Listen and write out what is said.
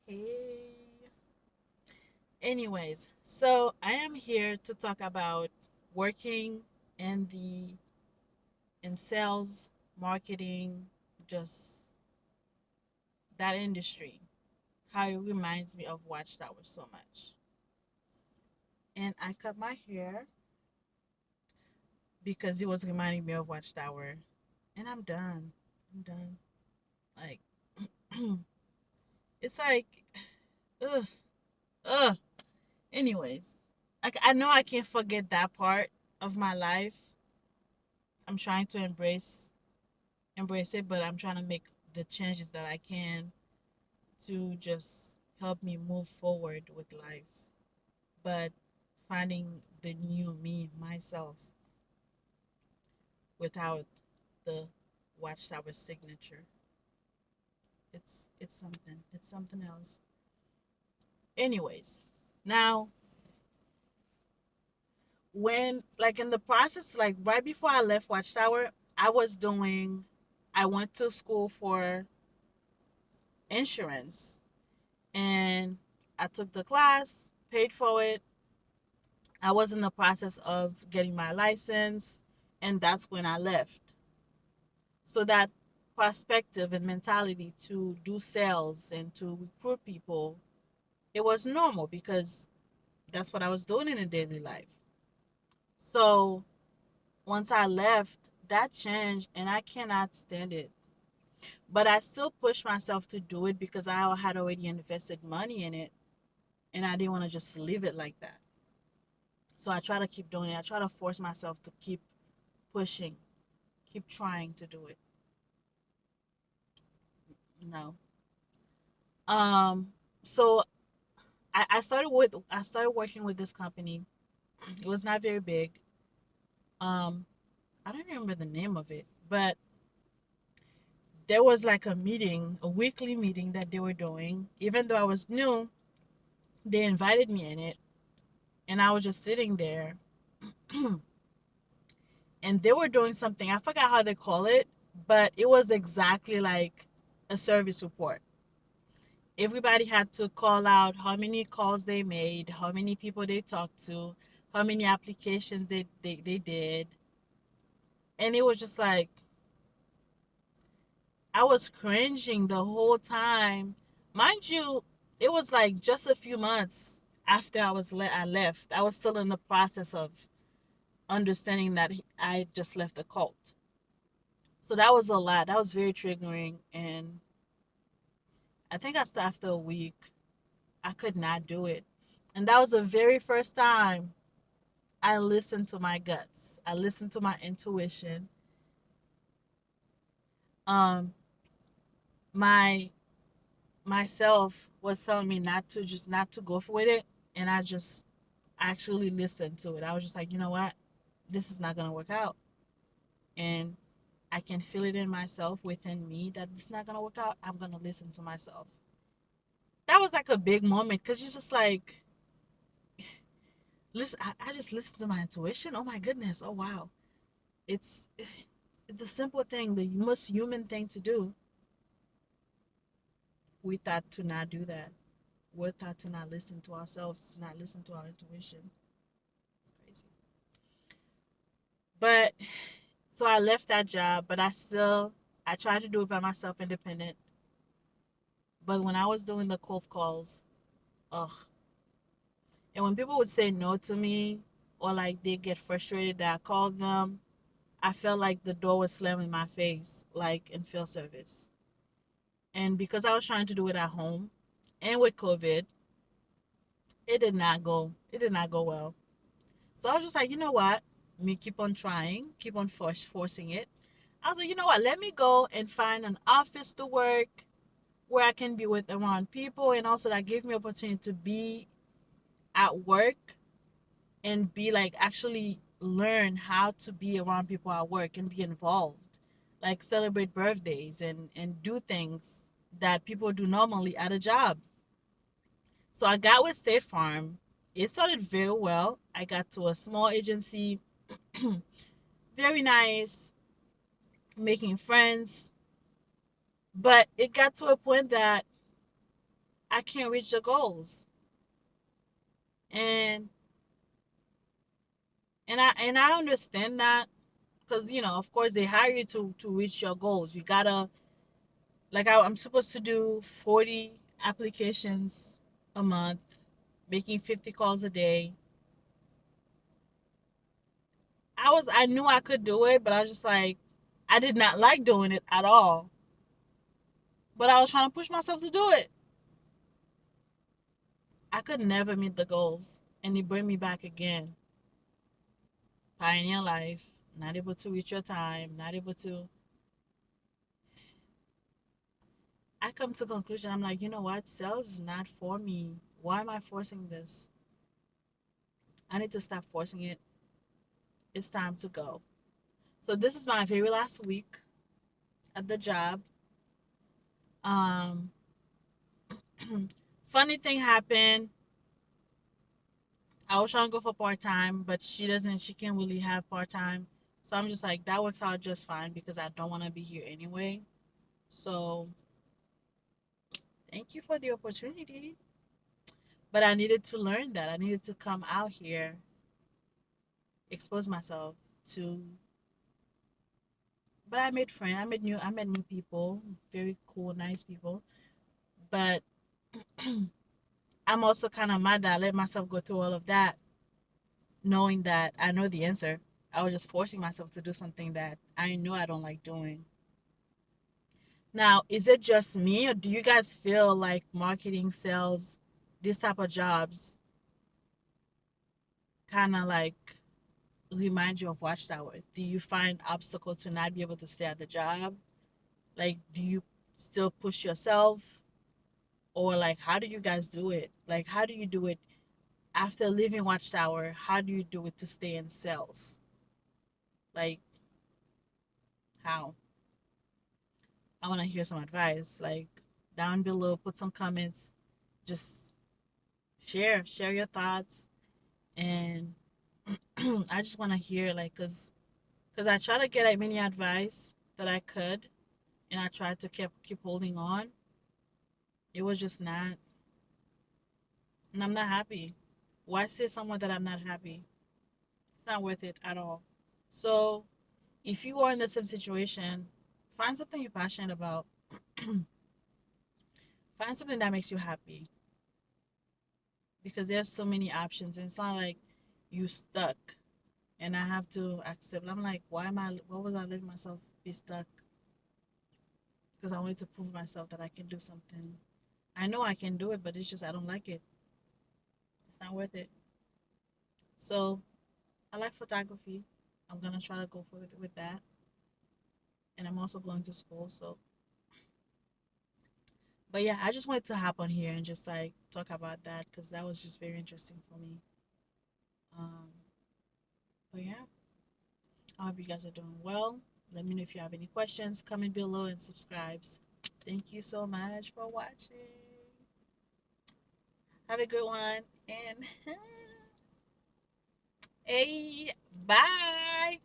Hey. Anyways, so I am here to talk about working in the in sales, marketing, just that industry. How it reminds me of Watchtower so much. And I cut my hair because it was reminding me of Watchtower. And I'm done. I'm done. Like it's like ugh, ugh. Anyways, like I know I can't forget that part of my life. I'm trying to embrace it, but I'm trying to make the changes that I can to just help me move forward with life. But finding the new me, myself, without the Watchtower signature, it's something. It's something else. Anyways, now when like in the process, like right before I left Watchtower, I went to school for insurance and I took the class, paid for it. I was in the process of getting my license, and that's when I left. So that perspective and mentality to do sales and to recruit people, it was normal because that's what I was doing in a daily life. So once I left, that changed, and I cannot stand it. But I still push myself to do it because I had already invested money in it, and I didn't want to just leave it like that. So I try to keep doing it. I try to force myself to keep pushing, keep trying to do it. No. Um. So I started working with this company. It was not very big. Um. I don't remember the name of it, but there was like a meeting, a weekly meeting that they were doing. Even though I was new, they invited me in it, and I was just sitting there, and they were doing something. I forgot how they call it, but it was exactly like a service report. Everybody had to call out how many calls they made, how many people they talked to, how many applications they did. And it was just like, I was cringing the whole time. Mind you, it was like just a few months after I left. I was still in the process of understanding that I just left the cult. So that was a lot. That was very triggering. And I think after a week, I could not do it. And that was the very first time I listened to my guts. I listened to my intuition. Um, my myself was telling me not to go for it, and I just actually listened to it. I was just like, you know what, this is not gonna work out, and I can feel it in myself within me that it's not gonna work out. I'm gonna listen to myself. That was like a big moment because you're just like, listen. I just listened to my intuition. Oh my goodness. Oh wow. It's the simple thing, the most human thing to do. We thought to not do that. We're taught to not listen to ourselves, to not listen to our intuition. It's crazy. But so I left that job, but I tried to do it by myself, independent. But when I was doing the cold calls, ugh. And when people would say no to me, or like they get frustrated that I called them, I felt like the door was slammed in my face, like in field service. And because I was trying to do it at home, and with COVID, it did not go well. So I was just like, you know what? Me keep on trying, keep on forcing it. I was like, you know what? Let me go and find an office to work where I can be with around people, and also that gave me opportunity to be at work and be like actually learn how to be around people at work and be involved, like celebrate birthdays and do things that people do normally at a job. So I got with State Farm. It started very well. I got to a small agency, very nice, making friends. But it got to a point that I can't reach the goals. And I understand that, because of course they hire you to reach your goals. You gotta, like, I'm supposed to do 40 applications a month, making 50 calls a day. I knew I could do it, but I was just like, I did not like doing it at all. But I was trying to push myself to do it. I could never meet the goals, and they bring me back again. Pioneer life, not able to reach your time, not able to. I come to a conclusion. I'm like, you know what? Sales is not for me. Why am I forcing this? I need to stop forcing it. It's time to go. So this is my very last week at the job. Um, funny thing happened. I was trying to go for part time, but she doesn't. She can't really have part time. So I'm just like, that works out just fine because I don't want to be here anyway. So thank you for the opportunity. But I needed to learn that. I needed to come out here, expose myself to. But I made friends. I met new people, very cool, nice people. But I'm also kind of mad that I let myself go through all of that, knowing that I know the answer. I was just forcing myself to do something that I know I don't like doing. Now, is it just me, or do you guys feel like marketing, sales, this type of jobs kind of like remind you of Watchtower? Do you find obstacle to not be able to stay at the job? Like, do you still push yourself? Or like, how do you guys do it? Like, how do you do it after leaving Watchtower? How do you do it to stay in sales? Like, how? I want to hear some advice. Like, down below, put some comments. Just share your thoughts. And I just want to hear, like, cause I try to get as many advice that I could, and I tried to keep holding on. It was just not, and I'm not happy. Why say someone that I'm not happy? It's not worth it at all. So if you are in the same situation, find something you're passionate about. Find something that makes you happy, because there's so many options, and it's not like you stuck. And I have to accept. I'm like, why am I? What was I letting myself be stuck? Because I wanted to prove myself that I can do something. I know I can do it, but it's just I don't like it. It's not worth it. So I like photography. I'm gonna try to go for it with that, and I'm also going to school. So, but yeah, I just wanted to hop on here and just like talk about that because that was just very interesting for me. Um, but yeah, I hope you guys are doing well. Let me know if you have any questions. Comment below and subscribe. Thank you so much for watching. Have a good one, and hey, bye.